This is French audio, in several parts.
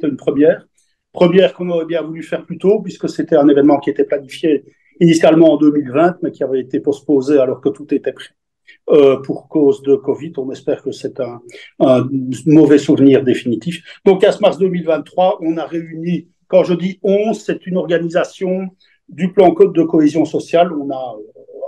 c'était une première qu'on aurait bien voulu faire plus tôt, puisque c'était un événement qui était planifié initialement en 2020, mais qui avait été postposé alors que tout était prêt pour cause de Covid. On espère que c'est un mauvais souvenir définitif. Donc, 15 mars 2023, on a réuni, quand je dis 11, c'est une organisation du plan Code de cohésion sociale. On a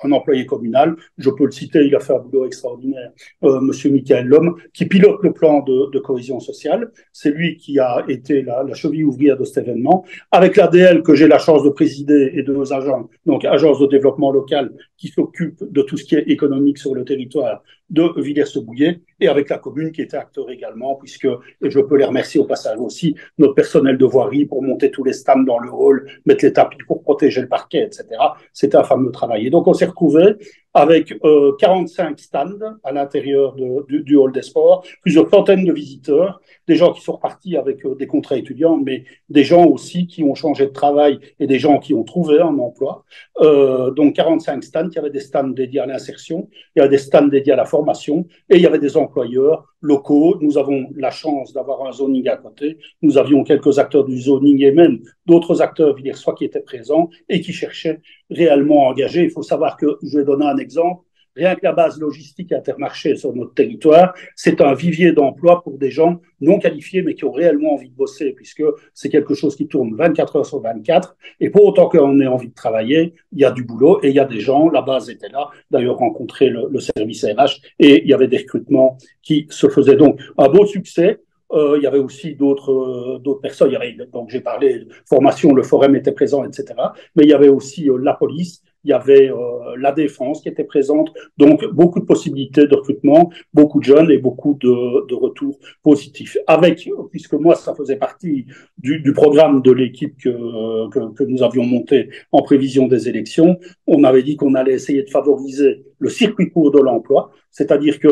un employé communal, je peux le citer, il a fait un boulot extraordinaire, Monsieur Michael Lhomme, qui pilote le plan de cohésion sociale. C'est lui qui a été la cheville ouvrière de cet événement, avec l'ADL que j'ai la chance de présider et de nos agents, donc agence de développement local, qui s'occupe de tout ce qui est économique sur le territoire de Villers-le-Bouillet, et avec la commune qui était acteur également, puisque, et je peux les remercier au passage aussi, notre personnel de voirie pour monter tous les stands dans le hall, mettre les tapis pour protéger le parquet, etc. C'était un fameux travail. Et donc on s'est retrouvé avec 45 stands à l'intérieur du hall des sports, plusieurs centaines de visiteurs, des gens qui sont repartis avec des contrats étudiants, mais des gens aussi qui ont changé de travail et des gens qui ont trouvé un emploi. Donc 45 stands, il y avait des stands dédiés à l'insertion, il y avait des stands dédiés à la formation et il y avait des employeurs locaux. Nous avons la chance d'avoir un zoning à côté. Nous avions quelques acteurs du zoning et même d'autres acteurs villersois qui étaient présents et qui cherchaient réellement à engager. Il faut savoir que, je vais donner un exemple, rien que la base logistique Intermarché sur notre territoire, c'est un vivier d'emploi pour des gens non qualifiés mais qui ont réellement envie de bosser, puisque c'est quelque chose qui tourne 24 heures sur 24. Et pour autant qu'on ait envie de travailler, il y a du boulot et il y a des gens, la base était là, d'ailleurs rencontrer le service RH, et il y avait des recrutements qui se faisaient. Donc un beau succès. Il y avait aussi d'autres personnes. Il y avait, donc j'ai parlé de formation, le forum était présent, etc. Mais il y avait aussi la police, il y avait la défense qui était présente. Donc beaucoup de possibilités de recrutement, beaucoup de jeunes et beaucoup de retours positifs. Avec, puisque moi ça faisait partie du programme de l'équipe que nous avions monté en prévision des élections, on avait dit qu'on allait essayer de favoriser le circuit court de l'emploi, c'est-à-dire qu'il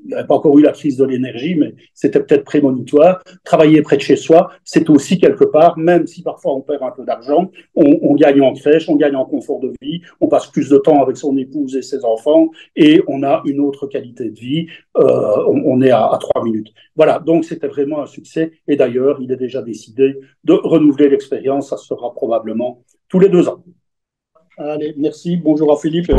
n'y avait pas encore eu la crise de l'énergie, mais c'était peut-être prémonitoire. Travailler près de chez soi, c'est aussi quelque part, même si parfois on perd un peu d'argent, on gagne en crèche, on gagne en confort de vie, on passe plus de temps avec son épouse et ses enfants, et on a une autre qualité de vie. On est à 3 minutes. Voilà, donc c'était vraiment un succès, et d'ailleurs, il est déjà décidé de renouveler l'expérience, ça sera probablement tous les 2 ans. Allez, merci, bonjour à Philippe.